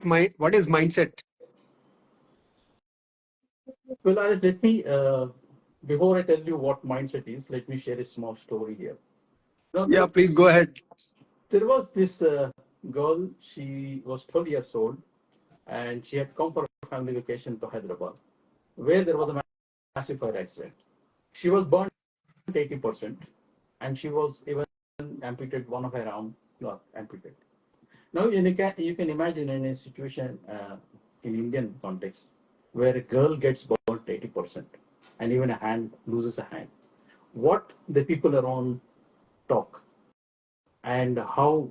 what is mindset? Well, let me, before I tell you what mindset is, let me share a small story here. Now, Yeah, please go ahead. there was this girl, she was 12 years old, and she had come for a family vacation to Hyderabad, where there was a massive fire accident. She was burned 80%, and she was even amputated, one of her arm got amputated. Now, you can imagine in a situation in Indian context where a girl gets burnt 80% and even a hand loses a hand. What the people around talk and how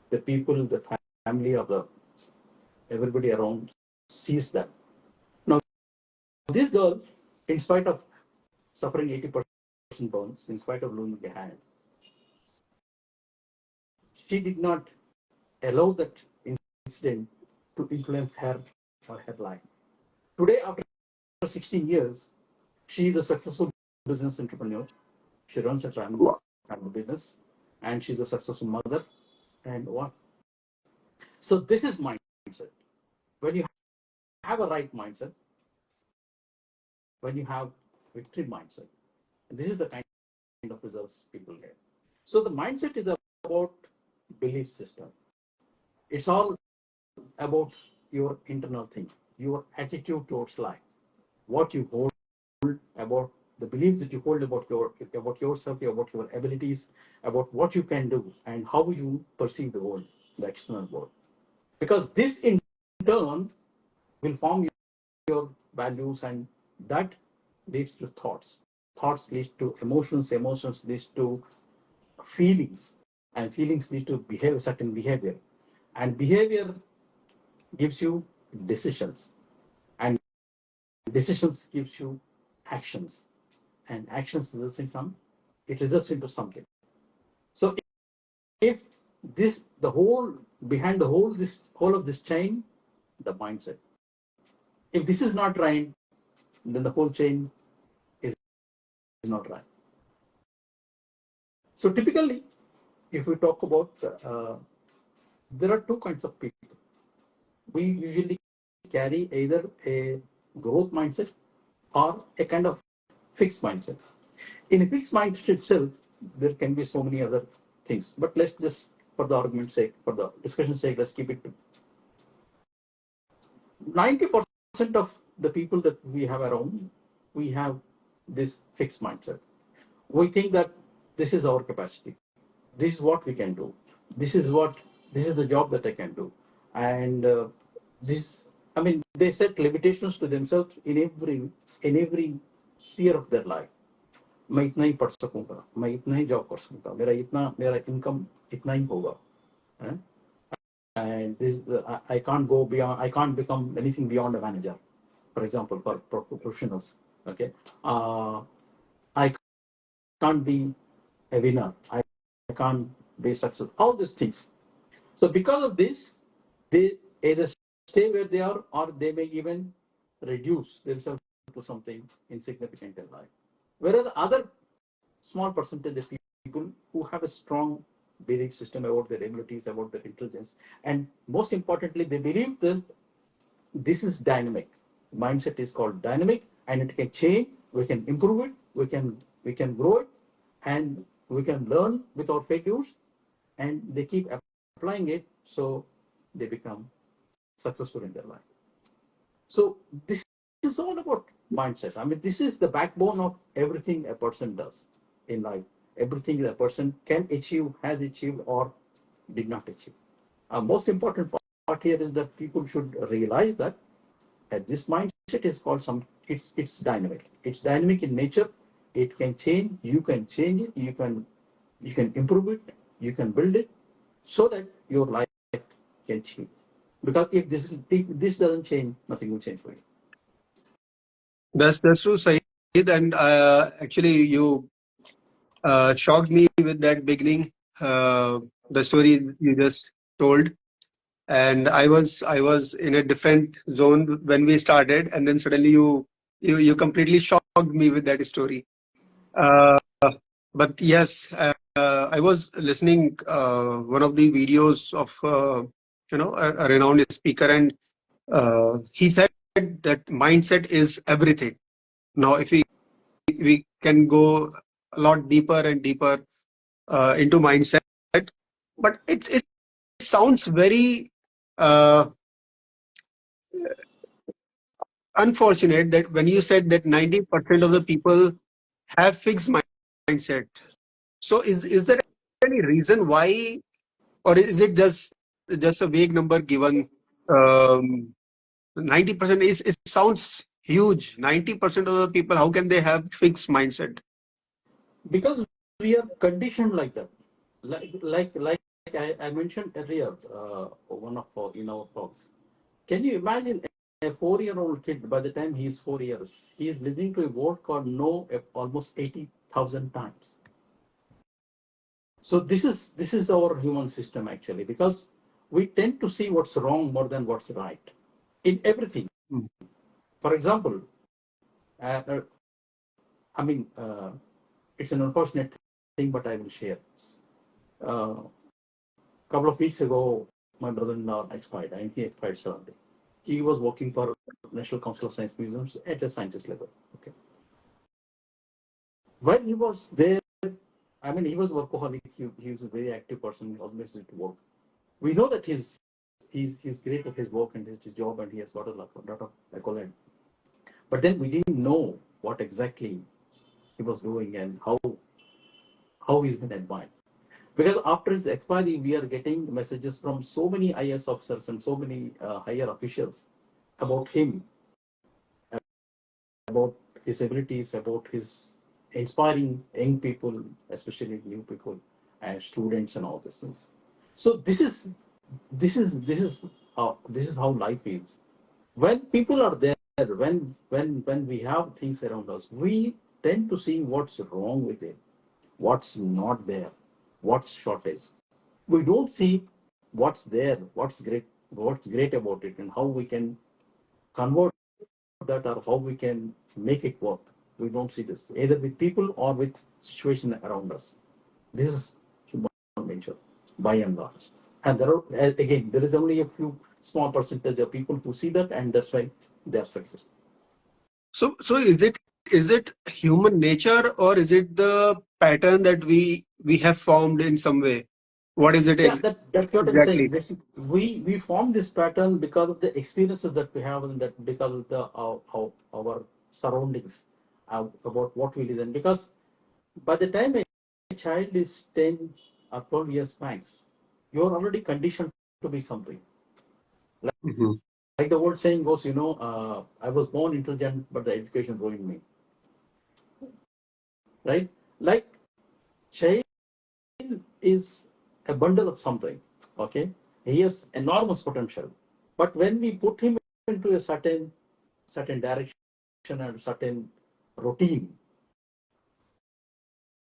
the people, the family of the everybody around sees that. Now, this girl, in spite of suffering 80% burns, in spite of losing a hand, she did not allow that incident to influence her or her life. Today, after 16 years, she is a successful business entrepreneur. She runs a family business, and she's a successful mother. And what? So this is mindset. When you have a right mindset, when you have victory mindset, this is the kind of results people get. So the mindset is about belief system. It's all about your internal thing, your attitude towards life, what you hold about the belief that you hold about yourself, about your abilities, about what you can do, and how you perceive the world, the external world. Because this in turn will form your values, and that leads to thoughts. Thoughts lead to emotions, emotions leads to feelings, and feelings lead to certain behavior. And behavior gives you decisions, and decisions gives you actions, and actions results into something. So if this the whole behind the whole of this chain, the mindset. If this is not right, then the whole chain is not right. So typically, if we talk about there are two kinds of people. We usually carry either a growth mindset or a kind of fixed mindset. In a fixed mindset itself, there can be so many other things. But let's just, for the argument's sake, for the discussion's sake, let's keep it to 90% of the people that we have around, we have this fixed mindset. We think that this is our capacity. This is what we can do. This is the job that I can do. And they set limitations to themselves in every sphere of their life. मैं इतना ही पढ़ सकूंगा, मैं इतना ही job कर सकूंगा, मेरा income इतना ही होगा, and this I can't go beyond. I can't become anything beyond a manager, for example, for professionals. Okay, I can't be a winner. I can't be successful. All these things. So because of this, they either stay where they are, or they may even reduce themselves to something insignificant in life. Whereas the other small percentage of people who have a strong belief system about their abilities, about their intelligence, and most importantly, they believe that this is dynamic. Mindset is called dynamic, and it can change. We can improve it. We can grow it, and we can learn with our failures. And they keep applying it, so they become successful in their life. So this is all about mindset. I mean, this is the backbone of everything a person does in life. Everything a person can achieve, has achieved, or did not achieve. Most important part here is that people should realize that this mindset is called it's dynamic. It's dynamic in nature. It can change. You can change it. You can improve it. You can build it so that your life can change. Because if this doesn't change, nothing will change for you. That's true, Saeed. And actually, you shocked me with that beginning, the story you just told. And I was in a different zone when we started, and then suddenly you completely shocked me with that story. Uh, but yes, I was listening one of the videos of a renowned speaker, and he said that mindset is everything. Now, if we can go a lot deeper and deeper into mindset, but it sounds very uh, unfortunate that when you said that 90% of the people have fixed mindset. So is there any reason why, or is it just a vague number given? 90% is, it sounds huge. 90% of the people, how can they have fixed mindset? Because we are conditioned like that. Like I mentioned earlier, one of our, in our talks. Can you imagine a 4-year-old kid? By the time he is 4 years, he is listening to a word called "no" almost 80,000 times. So this is our human system actually, because we tend to see what's wrong more than what's right in everything. Mm. For example, uh, uh, I mean, it's an unfortunate thing, but I will share. A couple of weeks ago, my brother-in-law expired, and he expired suddenly. He was working for National Council of Science Museums at a scientist level. Okay, when he was there, I mean, he was workaholic. He was a very active person. He always used to work. We know that he's great at his work and his job, and he has got a lot of accolade. But then we didn't know what exactly he was doing and how he's been admired. Because after his expiry, we are getting messages from so many IS officers and so many higher officials about him, about his abilities, about his inspiring young people, especially new people and students and all these things. So this is how life is. When people are there, when we have things around us, we tend to see what's wrong with it, what's not there, what's shortage. We don't see what's there, what's great about it, and how we can convert that, or how we can make it work. We don't see this either with people or with situation around us. This is human nature by and large. And there are, again, there is only a few small percentage of people who see that, and that's why they are successful. So is it human nature, or is it the pattern that we have formed in some way? What is it Yeah, that's what I'm saying. exactly? We form this pattern because of the experiences that we have, and that because of the our surroundings, about what we listen. Because by the time a child is 10 or 12 years max, you're already conditioned to be something. Mhm. Like the old saying goes, I was born intelligent, but the education ruined me. Right? Like, child is a bundle of something. Okay, he has enormous potential, but when we put him into a certain direction and certain routine,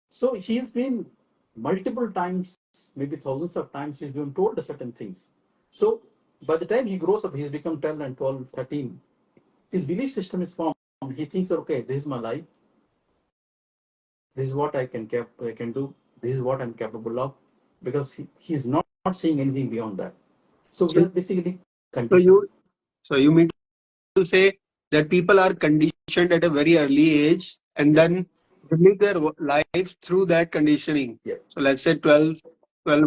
so he's been multiple times, maybe thousands of times, he's been told certain things. So by the time he grows up, he's become 10 and 12, 13. His belief system is formed. He thinks, okay, this is my life. This is what I can do. This is what I'm capable of. Because he's not seeing anything beyond that. So we So are basically so conditioned. you mean to say that people are conditioned at a very early age, and Yeah, then they live their life through that conditioning. yeah, So let's say 12,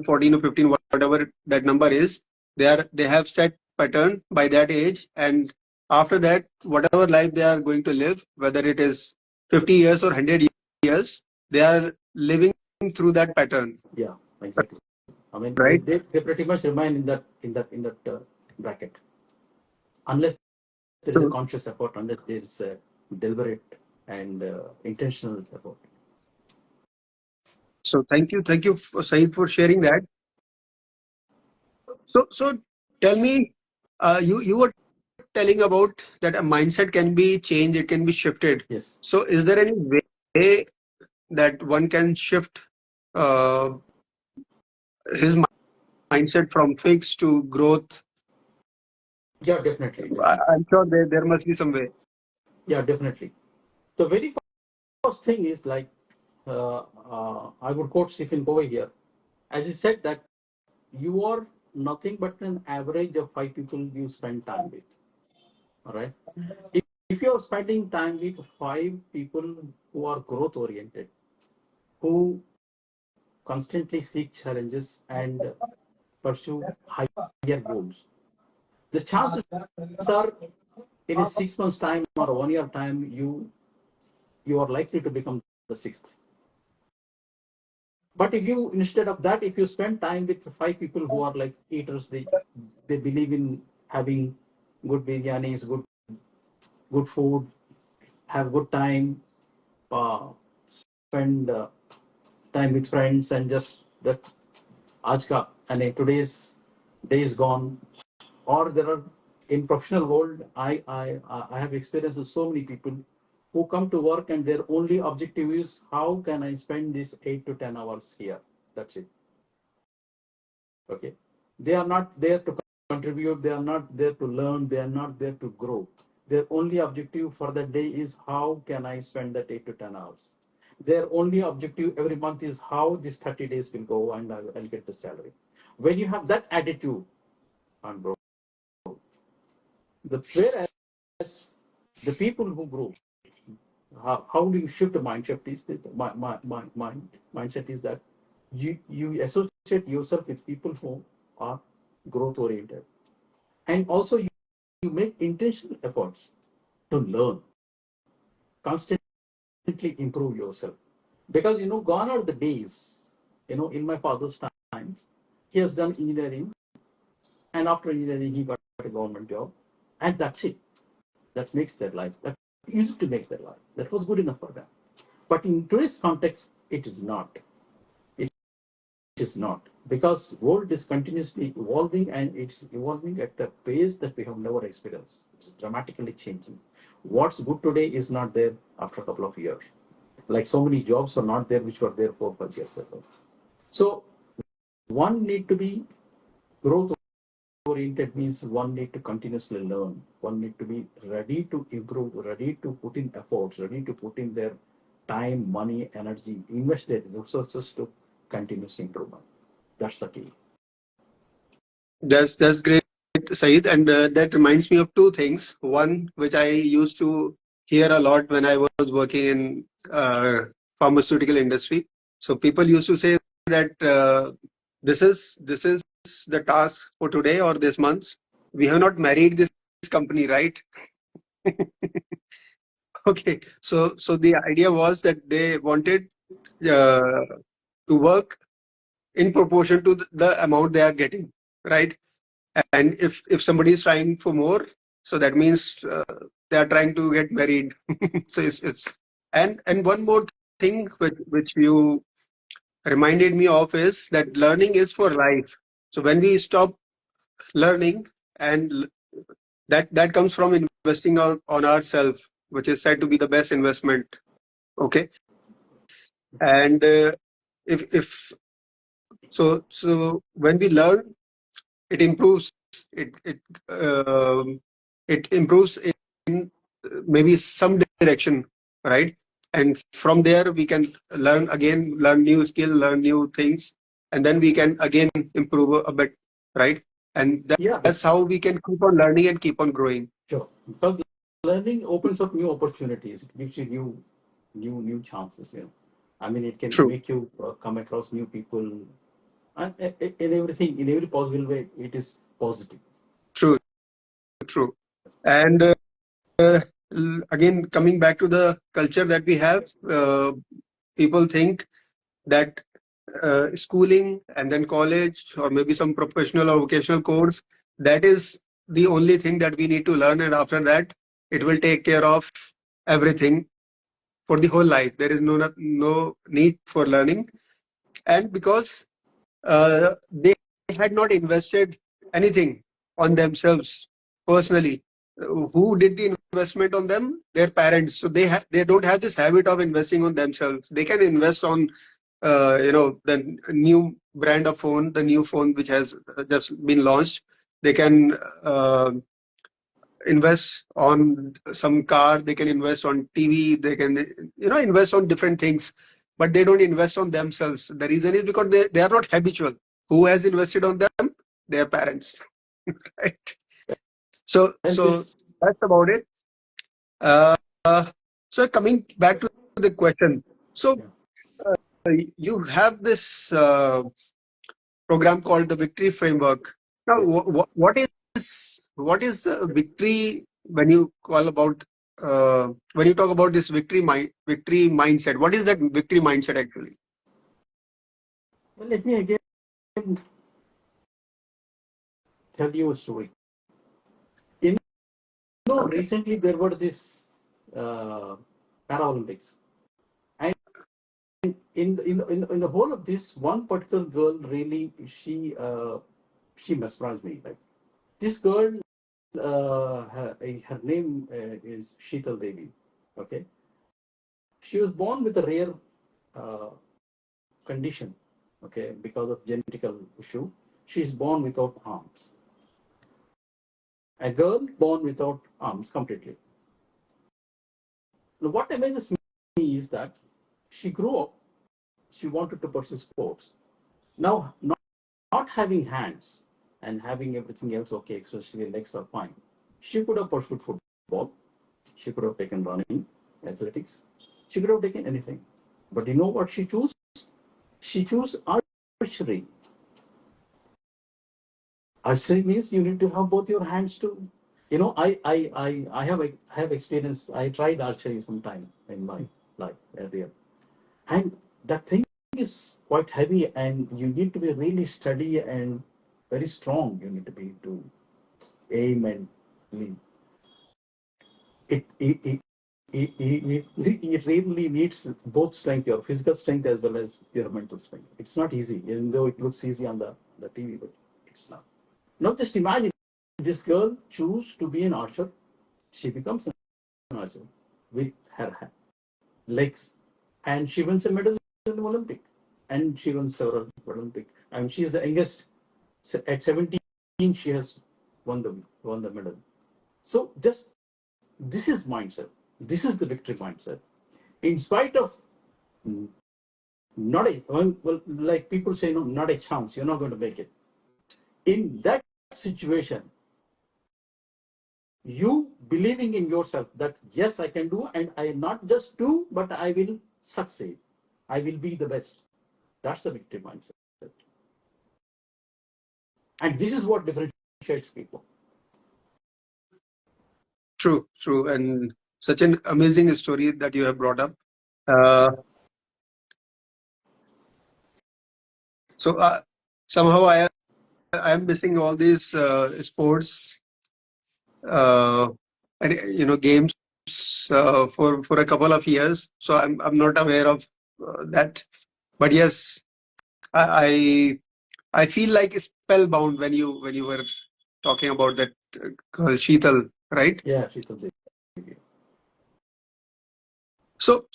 14 or 15, whatever that number is, they have set pattern by that age, and after that, whatever life they are going to live, whether it is 50 years or 100 years, they are living through that pattern, yeah, exactly. I mean, they, right? they, they pretty much remain in that bracket, unless there is a So, conscious effort, unless there is a deliberate and intentional effort. so thank you, Saeed, for sharing that. So tell me, you were telling about that a mindset can be changed, it can be shifted. Yes. So is there any way that one can shift uh, his mindset from fixed to growth? Yeah, definitely, I'm sure there must be some way. yeah, definitely. The very first thing is like, I would quote Stephen Covey here, as he said that you are nothing but an average of 5 people you spend time with. All right. If you're spending time with 5 people who are growth oriented, who constantly seek challenges and pursue higher goals, the chances are in a 6 months time or 1 year time, you are likely to become the sixth. But if you, instead of that, if you spend time with 5 people who are like eaters, they believe in having good biryanis, good food, have good time, spend time with friends, and just that aaj ka and today's day is gone. Or there are, in professional world, I have experienced with so many people who come to work and their only objective is how can I spend this 8 to 10 hours here. That's it. Okay. They are not there to contribute, they are not there to learn, they are not there to grow. Their only objective for the day is how can I spend that 8 to 10 hours. Their only objective every month is how this 30 days will go and I'll get the salary. When you have that attitude, and bro, whereas the people who grow, how do you shift the mindset is that my mindset is that you associate yourself with people who are growth oriented, and also you make intentional efforts to learn, constantly improve yourself. Because gone are the days, in my father's times, he has done engineering, and after engineering he got a government job, and that's it. That makes their life. That used to make their life. That was good enough for them. But in today's context, it is not. It is not, because world is continuously evolving, and it's evolving at a pace that we have never experienced. It's dramatically changing. What's good today is not there after a couple of years. Like so many jobs are not there which were there 4 5 years ago. So one need to be growth oriented, means one need to continuously learn, one need to be ready to improve, ready to put in efforts, ready to put in their time, money, energy, invest their resources to continuous improvement. That's the key. That's great, Saeed, and that reminds me of two things. One, which I used to hear a lot when I was working in pharmaceutical industry. So people used to say that this is the task for today or this month. We have not married this company, right? Okay, so the idea was that they wanted uh, to work in proportion to the amount they are getting, right? And if somebody is trying for more, so that means they are trying to get married. So it's and one more thing which you reminded me of is that learning is for life. So when we stop learning, and that comes from investing on ourselves, which is said to be the best investment. Okay, and if so when we learn, it improves it it improves in maybe some direction, right? And from there we can learn again, learn new skill, learn new things, and then we can again improve a bit, right? And Yeah, that's how we can keep on learning and keep on growing. sure. Because learning opens up new opportunities. It gives you new chances. I mean, it can True, make you come across new people, and in everything, in every possible way, it is positive. true, true. And again, coming back to the culture that we have, people think that schooling and then college or maybe some professional or vocational course, that is the only thing that we need to learn, and after that it will take care of everything for the whole life. There is no need for learning. And because they had not invested anything on themselves personally, who did the investment on them? Their parents. So they don't have this habit of investing on themselves. They can invest on the new brand of phone, the new phone which has just been launched. They can invest on some car, they can invest on TV, they can invest on different things, but they don't invest on themselves. The reason is because they are not habitual. Who has invested on them? their parents. Right. So And so this, that's about it. Uh, so coming back to the question. So yeah. you have this program called the Victory Framework. Now, Yes. what is the victory when you call about when you talk about this victory mindset? What is that victory mindset actually? Well, let me again tell you a story. In Okay. recently there were this uh, Paralympics, and in the whole of this, one particular girl really she mesmerized me. Like this girl, her name is Sheetal Devi. Okay, she was born with a rare uh, condition. Okay, because of genetical issue, she's born without arms. A girl born without arms completely. Now, what amazes me is that she grew up, she wanted to pursue sports. Now, not having hands and having everything else okay, especially legs are fine, she could have pursued football, she could have taken running, athletics, she could have taken anything. But you know what she chose? She chose archery. Archery means you need to have both your hands to. You know, I have experience. I tried archery sometime in my life earlier, and that thing is quite heavy, and you need to be really steady and very strong. You need to be to aim and lean. It it it. It really needs both strength, your physical strength as well as your mental strength. It's not easy, even though it looks easy on the TV, but it's not. Now, just imagine this girl choose to be an archer. She becomes an archer with her legs, and she wins a medal in the Olympic, and she won several Olympic. And she's the youngest. At 17, she has won the medal. So, just this is mindset. This is the victory mindset. In spite of not a well, like people say, no, not a chance. You're not going to make it. In that situation, you believing in yourself that yes, I can do, and I not just do, but I will succeed. I will be the best. That's the victory mindset. And this is what differentiates people. True, true, and such an amazing story that you have brought up. Uh, so somehow I am missing all these sports uh, and games for a couple of years. So I'm not aware of that. But yes, I I feel like spellbound when you were talking about that girl Sheetal, right? Yeah, Sheetal Devi. So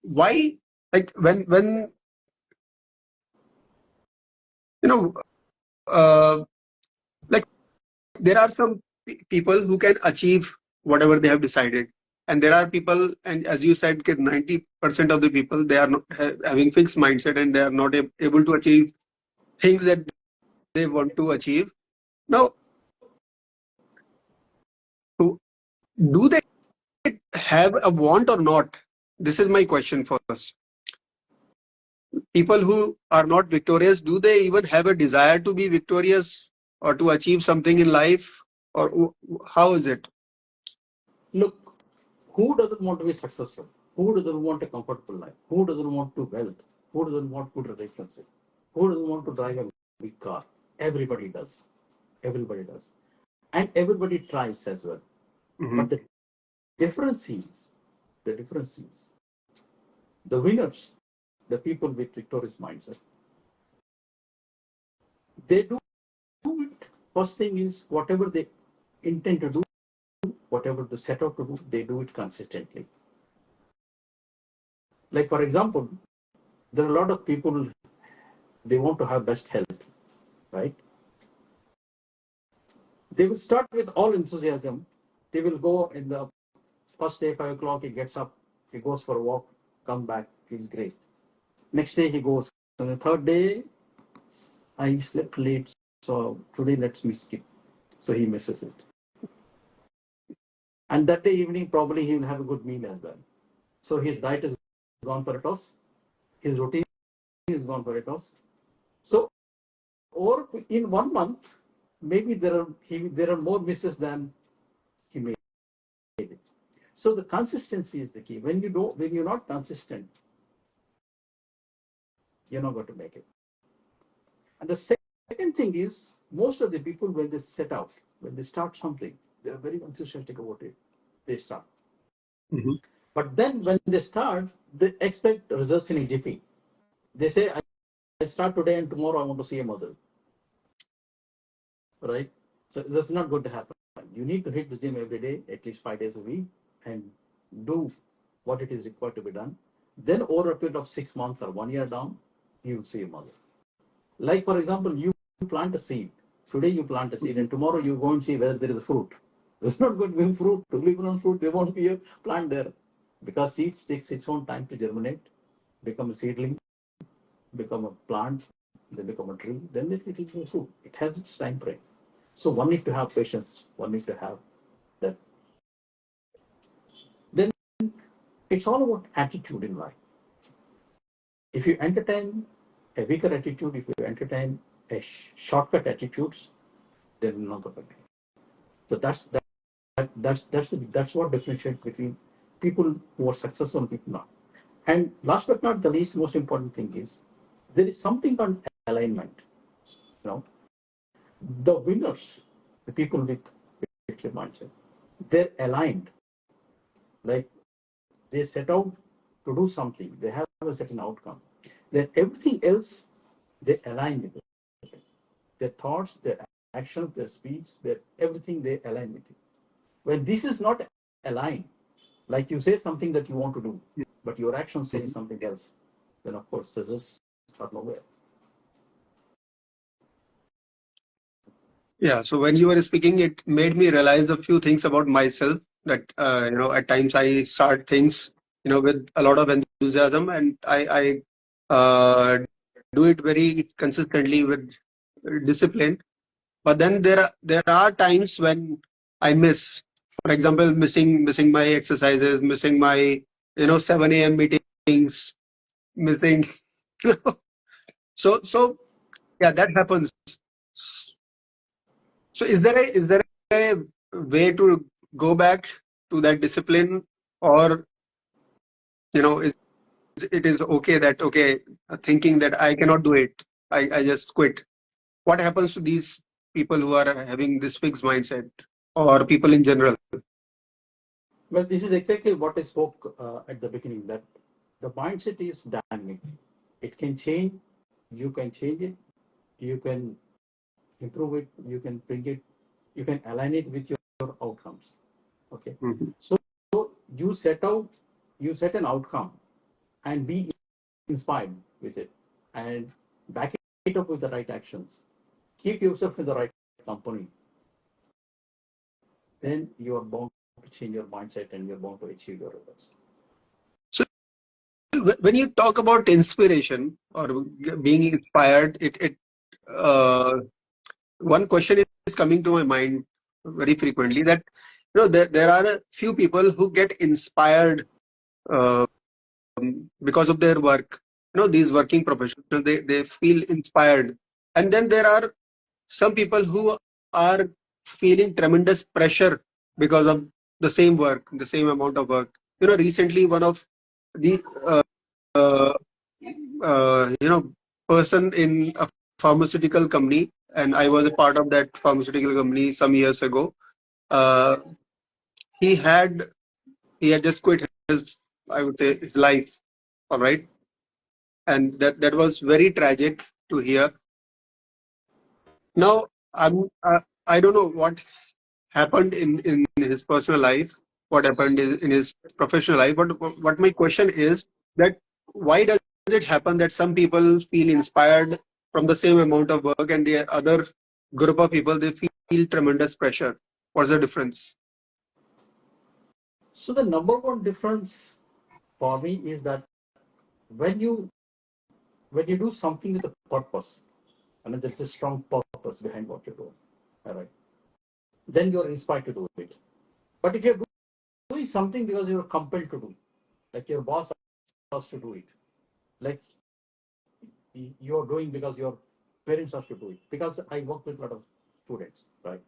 why, like, when you know uh, like there are some people who can achieve whatever they have decided, and there are people, and as you said, 90% of the people, they are not having fixed mindset, and they are not able to achieve things that they want to achieve. Now, do they have a want or not? This is my question first. People who are not victorious, do they even have a desire to be victorious or to achieve something in life, or how is it? Look, who doesn't want to be successful? Who doesn't want a comfortable life? Who doesn't want to wealth? Who doesn't want good relationship? Who doesn't want to drive a big car? Everybody does. Everybody does. And everybody tries as well. But Mhm. the difference is the winners, the people with victorious mindset, they do it. First thing is whatever they intend to do, whatever they set out to do, they do it consistently. Like for example, there are a lot of people they want to have best health, right? They will start with all enthusiasm. They will go in the first day, 5 o'clock, he gets up, he goes for a walk, come back, he's great. Next day he goes. On the third day, I slept late, so today let me skip. So he misses it. And that day evening, probably he will have a good meal as well. So his diet is gone for a toss. His routine is gone for a toss. So, or in 1 month, maybe there are more misses than he made it. So the consistency is the key. When you're not consistent, you're not going to make it. And the second thing is, most of the people when they set out, when they start something, they are very enthusiastic about it. They start. Mhm. But then when they start, they expect results in a jiffy. They say, I start today and tomorrow I want to see a muscle. Right? So that's not going to happen. You need to hit the gym every day, at least 5 days a week, and do what it is required to be done. Then over a period of 6 months or 1 year down, you will see a muscle. Like for example, you plant a seed. Today you plant a seed, and tomorrow you go and see whether there is a fruit. There's not going to be fruit. To live on fruit, there won't be a plant there, because seeds takes its own time to germinate, become a seedling, become a plant, then become a tree, then it will be a fruit. It has its time frame. So one need to have patience. One need to have that. Then it's all about attitude in life. If you entertain a weaker attitude, if you entertain a shortcut attitudes, then you're not going to be. So that's what differentiates between people who are successful and people not. And last but not the least, most important thing is there is something on alignment. You know, the winners, the people with victory mindset, they're aligned. Like they set out to do something, they have a certain outcome. Then everything else they align with it. Their thoughts, their actions, their speech, their everything they align with it. When this is not aligned, like you say something that you want to do, but your actions say Mhm. something else, then of course results are nowhere. Yeah. So when you were speaking, it made me realize a few things about myself. That at times I start things with a lot of enthusiasm, and I do it very consistently with discipline. But then there are times when I miss. For example, missing my exercises, missing my 7 a.m. meetings, missing. So yeah, that happens. So is there a way to go back to that discipline, or is it is okay that okay, thinking that I cannot do it, I just quit. What happens to these people who are having this fixed mindset, or people in general? Well, this is exactly what I spoke at the beginning, that the mindset is dynamic. It can change, you can change it, you can improve it, you can bring it, you can align it with your outcomes. Okay. Mhm. So you set out, you set an outcome and be inspired with it and back it up with the right actions. Keep yourself in the right company. Then you are bound to change your mindset and you're bound to achieve your results. So when you talk about inspiration or being inspired, it uh, one question is coming to my mind very frequently, that there are a few people who get inspired uh, because of their work. These working professionals, they feel inspired, and then there are some people who are feeling tremendous pressure because of the same work, the same amount of work. Recently one of the uh, person in a pharmaceutical company, and I was a part of that pharmaceutical company some years ago. uh, he had he had just quit his, I would say, his life. All right. And that was very tragic to hear. Now I don't know what happened in his personal life, what happened in his professional life, but what my question is, that why does it happen that some people feel inspired from the same amount of work, and the other group of people, they feel tremendous pressure? What's the difference? So the number one difference for me is that when you when you do something with a purpose, and there's a strong purpose behind what you're doing. All right. Then you're inspired to do it. But if you're doing something because you're compelled to do, like your boss asked to do it, like you're doing because your parents asked to do it. Because I work with a lot of students, right?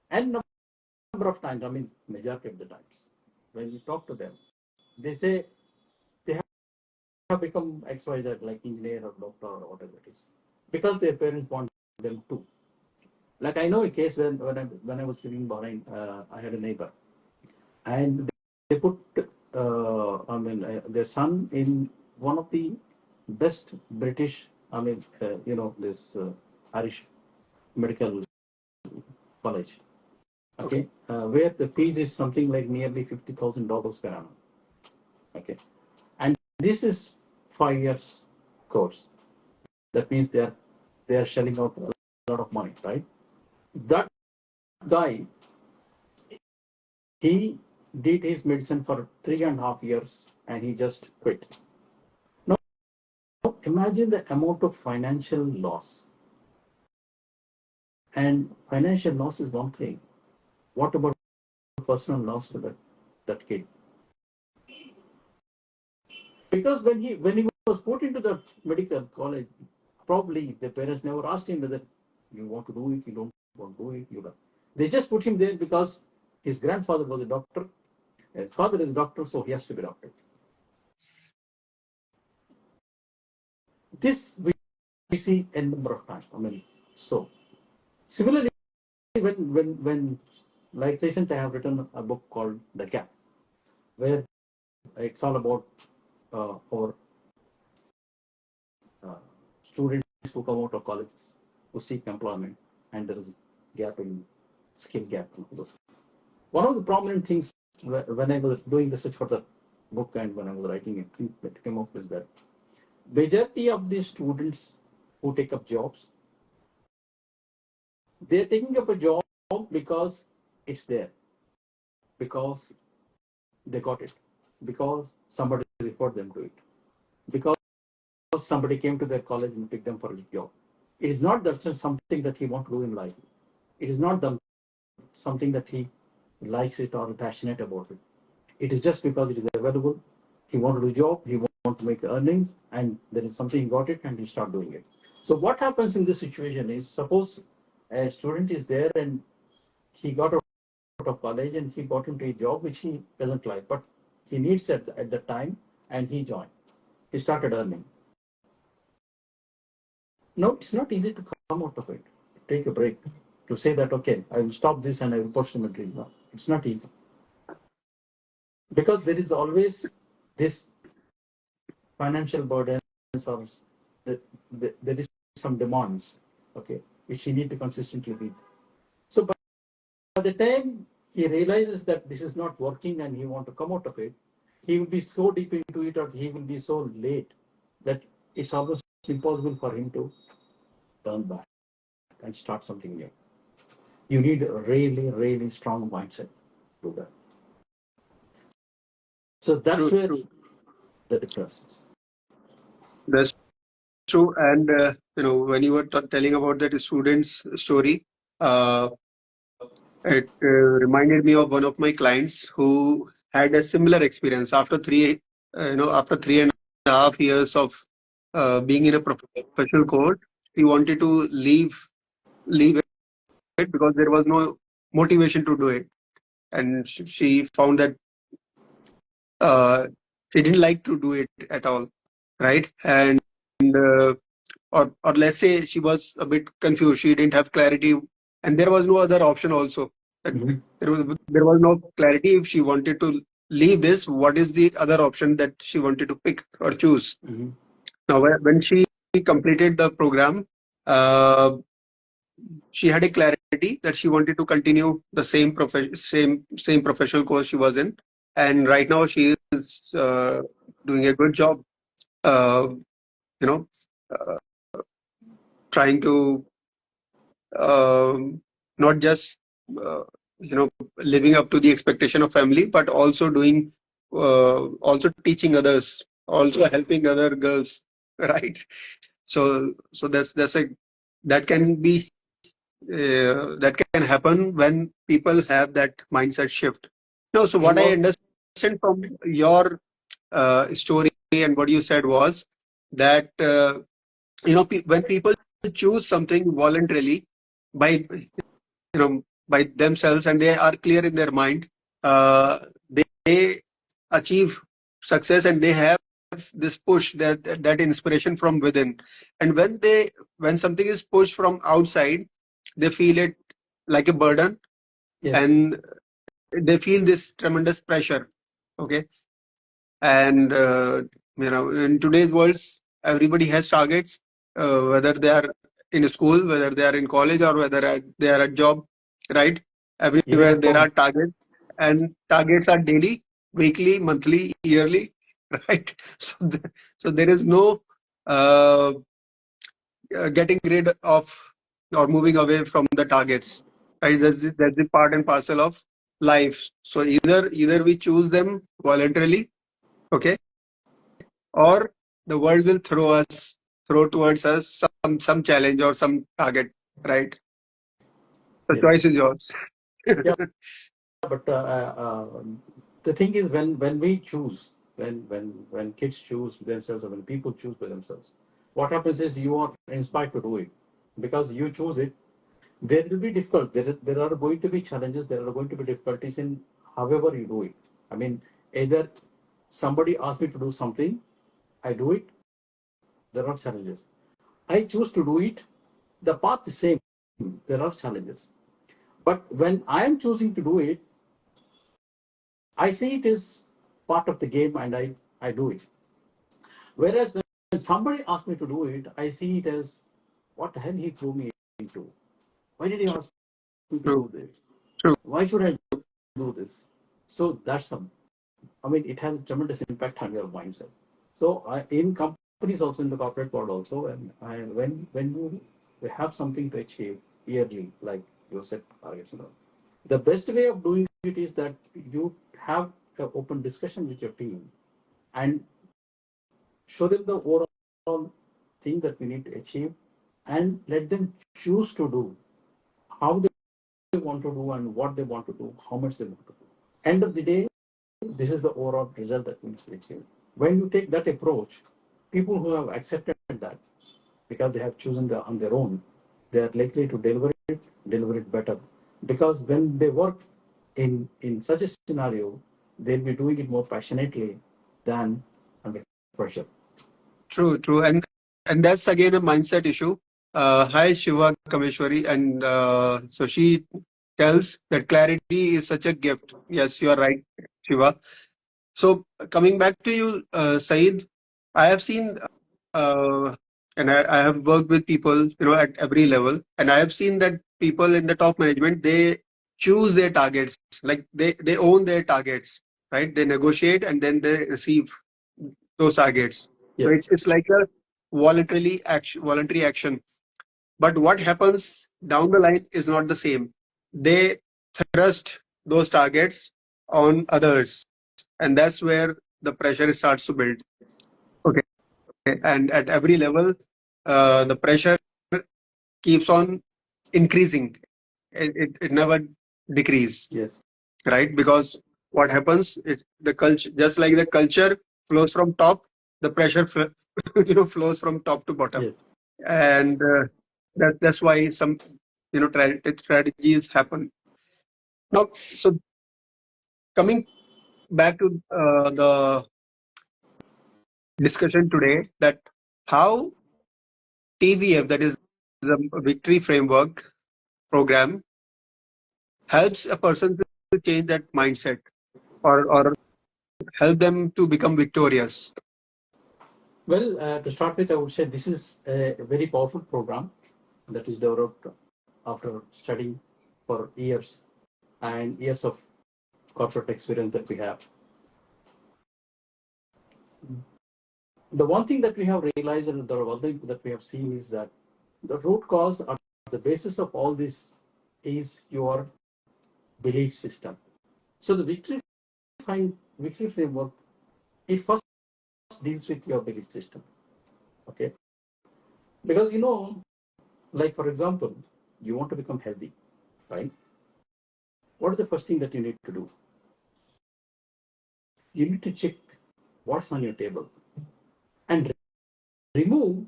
And number of times, I mean, majority of the times, when you talk to them, they say they have become XYZ, like engineer or doctor or whatever it is, because their parents want them to. Like I know a case when I was living in Bahrain, I had a neighbor, and they put their son in one of the best British, this Irish medical college, okay, where the fees is something like nearly $50,000 per annum, okay, and this is 5 years course. That means they are shelling out a lot of money, right? That guy, he did his medicine for 3.5 years and he just quit. Now, imagine the amount of financial loss. And financial loss is one thing. What about personal loss to that kid? Because when he was put into the medical college, probably the parents never asked him whether you want to do it, you don't want to do it, you don't. They just put him there because his grandfather was a doctor, his father is a doctor, so he has to be a doctor. This we see a number of times. I mean, so similarly, when like recently I have written a book called The Gap, where it's all about our students who come out of colleges who seek employment, and there is gap in skill gap and all those. One of the prominent things when I was doing research for the book and when I was writing it, that came up is that majority of the students who take up jobs, they're taking up a job because it's there, because they got it, because somebody referred them to it, because somebody came to their college and picked them for a job. It is not that something that he wants to do in life. It is not something that he likes it or passionate about it. It is just because it is available. He wants to do a job, he wants to make earnings, and there is something he got it and he start doing it. So what happens in this situation is, suppose a student is there and he got out of college and he got into a job which he doesn't like, but he needs at the time, and he joined. He started earning. No, it's not easy to come out of it. Take a break. To say that, okay, I will stop this and I will pursue my dream. No, it's not easy. Because there is always this financial burdens or there is some demands, okay, which he need to consistently meet. So by the time he realizes that this is not working and he want to come out of it, he will be so deep into it, or he will be so late that it's almost impossible for him to turn back and start something new. You need a really, really strong mindset to do that. So that's True, where true. the difference is. That's true. And when you were telling about that student's story, uh, it reminded me of one of my clients who had a similar experience after after 3.5 years of being in a professional course. He wanted to leave it because there was no motivation to do it, and she found that uh, she didn't like to do it at all, right? And uh, or let's say she was a bit confused. She didn't have clarity, and there was no other option also. That Mhm. there was no clarity if she wanted to leave this. What is the other option that she wanted to pick or choose? Mhm. Now, when she completed the program, uh, she had a clarity that she wanted to continue the same professional course she was in, and right now she is doing a good job. Uh, you know, uh, trying to not just uh, living up to the expectation of family, but also also teaching others, also helping other girls, right? So that's a that can be that can happen when people have that mindset shift. No, so what You I are understand from your story and what you said was that when people choose something voluntarily by by themselves and they are clear in their mind, they achieve success and they have this push, that inspiration from within. And when something is pushed from outside, they feel it like a burden, yes, and they feel this tremendous pressure. Okay. And in today's worlds, everybody has targets, whether they are in a school, whether they are in college, or whether they are at job, right? even Everywhere at there are home. targets, and targets are daily, weekly, monthly, yearly, right? So there is no uh, getting rid of or moving away from the targets, right? That's the part and parcel of life. So either we choose them voluntarily, okay, or the world will throw towards us some challenge or some target, right? The Yes. choice is yours. Yeah, but the thing is, when we choose, when kids choose themselves, or when people choose by themselves, what happens is you are inspired to do it because you choose it. There will be difficult. There are going to be challenges. There are going to be difficulties in however you do it. I mean, either somebody asks me to do something, I do it. There are challenges. I choose to do it. The path is same. There are challenges. But when I am choosing to do it, I see it as part of the game and I do it. Whereas when somebody asks me to do it, I see it as what the hell he threw me into. Why did he ask me to do this? Why True, should I do this? So that's it has a tremendous impact on your mindset. So in companies also, in the corporate world also, when you have something to achieve yearly, like you set targets, the best way of doing it is that you have an open discussion with your team and show them the overall thing that we need to achieve and let them choose to do how they want to do and what they want to do, how much they want to do. End of the day, this is the overall result that we need to achieve. When you take that approach, people who have accepted that because they have chosen on their own, they are likely to deliver it better. Because when they work in such a scenario, they'll be doing it more passionately than under pressure. true. And that's again a mindset issue. Hi Shiva Kameshwari, and so she tells that clarity is such a gift. Yes, you are right, Shiva. So coming back to you, Saeed, I have seen, and I have worked with people, at every level, and I have seen that people in the top management, they choose their targets, like they own their targets, right? They negotiate and then they receive those targets. Yes, So it's like a voluntary action. But what happens down the line is not the same. They thrust those targets on others, and that's where the pressure starts to build. Okay. And at every level, the pressure keeps on increasing. It never decrease, yes, right? Because what happens is the culture, just like the culture flows from top, the pressure flows from top to bottom. yes. And that's why some strategies happen. Now, so coming back to the discussion today, that how TVF, that is a victory framework program, helps a person to change that mindset, or help them to become victorious. Well, to start with, I would say this is a very powerful program that is developed after studying for years and years of corporate experience that we have. The one thing that we have realized and the one thing that we have seen is that the root cause or the basis of all this is your belief system. So the victory framework, it first deals with your belief system. Okay, because Like, for example, you want to become healthy, right? What is the first thing that you need to do? You need to check what's on your table and remove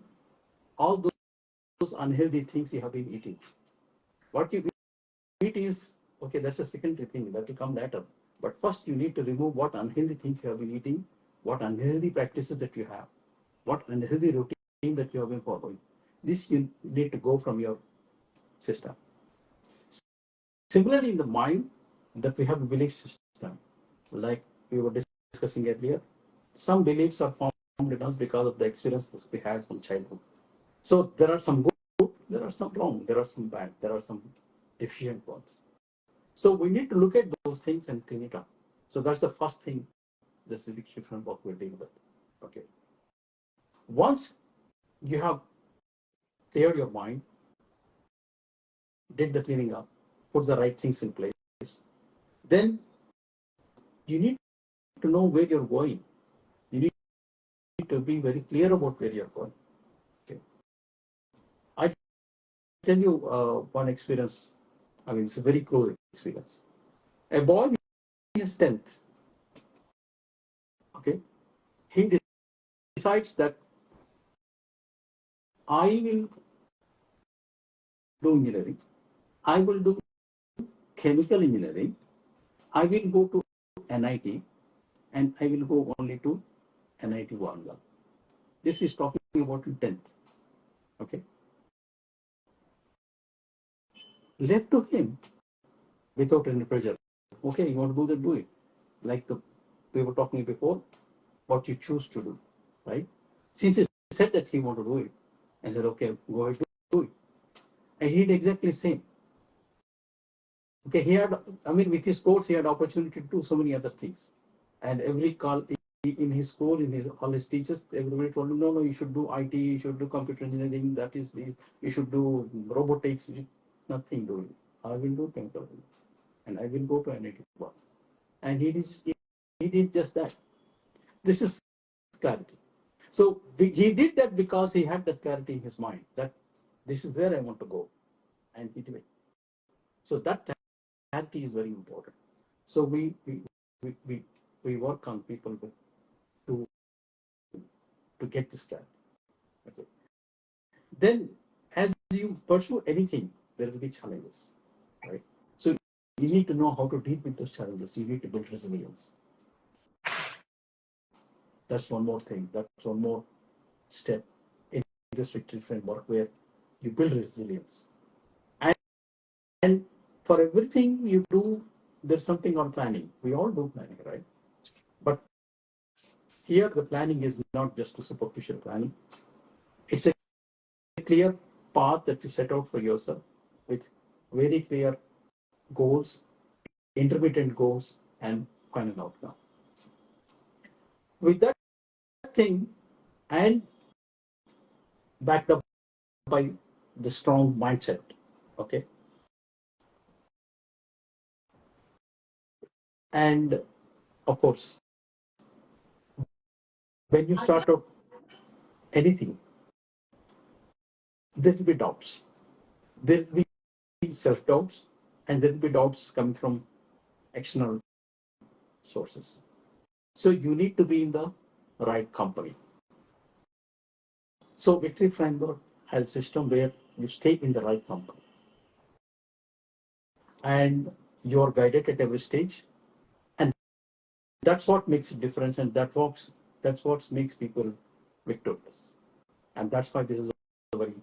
all those unhealthy things you have been eating. What you eat is okay, that's a secondary thing that will come later. But first, you need to remove what unhealthy things you have been eating, what unhealthy practices that you have, what unhealthy routine that you have been following. This you need to go from your system. Similarly, in the mind, that we have a belief system, like we were discussing earlier. Some beliefs are formed in us because of the experiences we had from childhood. So there are some good, there are some wrong, there are some bad, there are some deficient ones. So we need to look at those things and clean it up. So that's the first thing the civic shift framework will deal with. Okay. Once you have cleared your mind, did the cleaning up, put the right things in place, then you need to know where you're going. You need to be very clear about where you're going. Okay. I tell you one experience. I mean, it's a very close experience. A boy in his 10th, okay, he decides that I will do engineering, I will do chemical engineering, I will go to NIT, and I will go only to NIT Wanga. This is talking about in 10th. Okay. Left to him without any pressure. Okay, you want to do that, do it. Like we were talking before, what you choose to do, right? Since he said that he want to do it, I said, okay, go ahead, do it. And he did exactly the same. Okay, he had, I mean, with his course, he had opportunity to do so many other things. And every call in his school, all his teachers, everybody told him, no, you should do IT, you should do computer engineering, you should do robotics, nothing doing. I will do chemical and I will go to NIT. And he did just that. This is clarity. So he did that because he had that clarity in his mind that this is where I want to go, and he did it. So that clarity is very important. So we work on people to get this clarity. Okay. Then, as you pursue anything, there will be challenges, right? So you need to know how to deal with those challenges. You need to build resilience. That's one more thing. That's one more step in this victory framework where you build resilience. And for everything you do, there's something on planning. We all do planning, right? But here the planning is not just a superficial planning. It's a clear path that you set out for yourself with very clear goals, intermittent goals, and final outcome. With that thing and backed up by the strong mindset, okay? And of course, when you start out anything, there will be doubts. There will be self-doubts, and there will be doubts coming from external sources. So you need to be in the right company. So Victory Framework has a system where you stay in the right company. And you are guided at every stage. And that's what makes a difference, and that's what makes people victorious. And that's why this is a very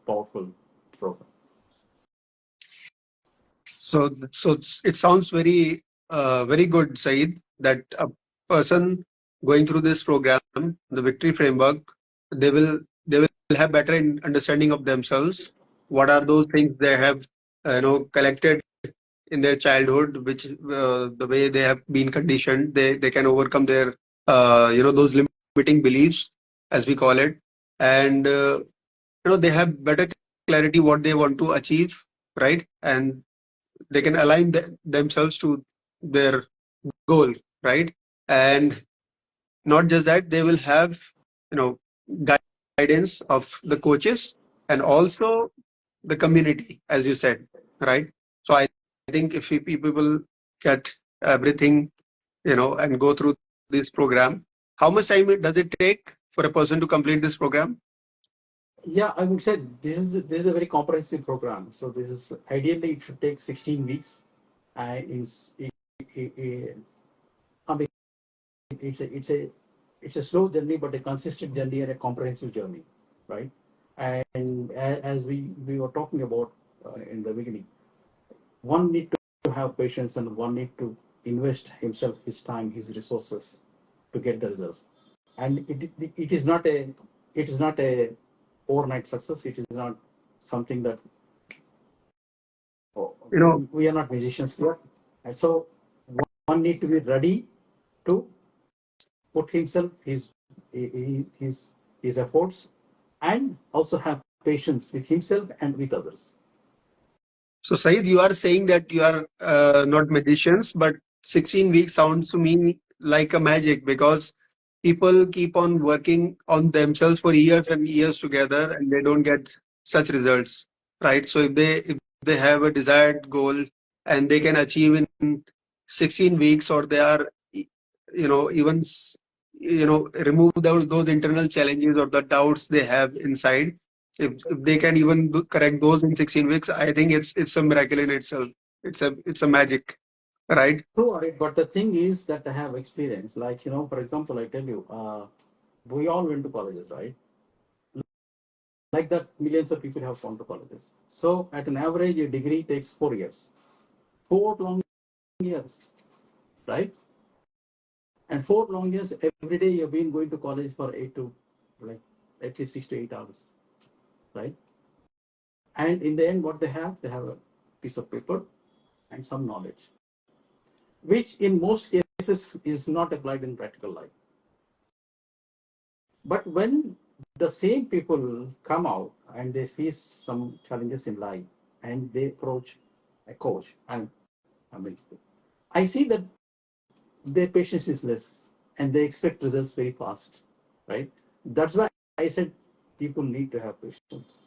powerful program. So it sounds very good, Saeed, that a person going through this program, the Victory Framework, they will have better understanding of themselves. What are those things they have, collected in their childhood, which the way they have been conditioned, they can overcome their those limiting beliefs, as we call it, and they have better clarity what they want to achieve, right? And they can align themselves to their goal, right? And not just that, they will have, you know guidance of the coaches, and also the community, as you said, right? So I think if people get everything, and go through this program, how much time does it take for a person to complete this program? Yeah, I would say this is a very comprehensive program. So this is ideally it should take 16 weeks. Is I mean it's a slow journey, but a consistent journey and a comprehensive journey, right? And as we were talking about in the beginning, one need to have patience and one need to invest himself, his time, his resources to get the results. And it is not a overnight success. It is not something that You know, we are not musicians here. And so one need to be ready to put himself, his efforts, and also have patience with himself and with others. so Saeed, you are saying that you are not magicians, but 16 weeks sounds to me like a magic, because people keep on working on themselves for years and years together and they don't get such results, right? So if they have a desired goal and they can achieve in 16 weeks, or they are even remove those internal challenges or the doubts they have inside, if they can even correct those in 16 weeks, I think it's a miracle in itself. It's a magic, right? True, right? But the thing is that I have experience. Like, for example, I tell you, we all went to colleges, right? Like that, millions of people have gone to colleges. So, at an average, a degree takes 4 years. 4 long years, right? And 4 long years, every day you've been going to college for like, at least 6 to 8 hours, right? And in the end, what they have a piece of paper and some knowledge, which in most cases is not applied in practical life. But when the same people come out and they face some challenges in life and they approach a coach, and I mean, I see that their patience is less and they expect results very fast, right? That's why I said people need to have patience.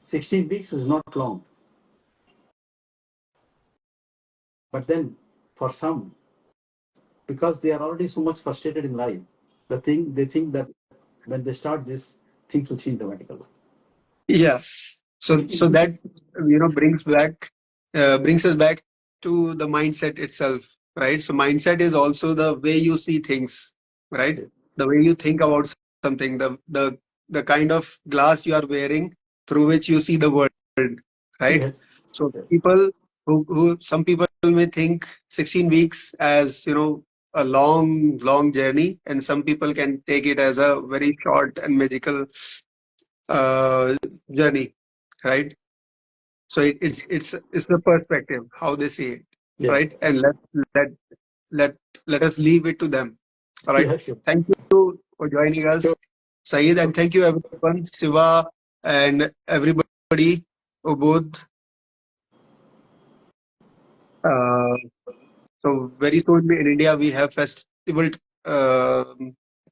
16 weeks is not long, but then for some, because they are already so much frustrated in life, they think that when they start this, things will change dramatically. Yeah. So that brings us back to the mindset itself, right? So mindset is also the way you see things, right? The way you think about something, the kind of glass you are wearing through which you see the world, right? Yes. So Yes. people who some people may think 16 weeks as a long journey, and some people can take it as a very short and magical uh, journey, right? So it's the perspective how they see it, Yes. right? And let let let us leave it to them. All right. Yeah, sure. Thank you for joining Sure. us, Saeed, and thank you everyone, Siva and everybody, Ubud. Uh, so very soon in India we have uh,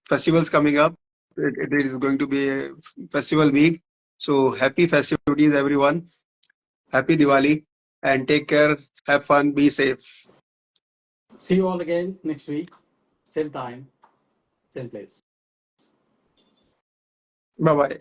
festivals coming up. It is going to be a festival week. So happy festivities, everyone. Happy Diwali, and take care. Have fun. Be safe. See you all again next week, same time, same place. Bye bye.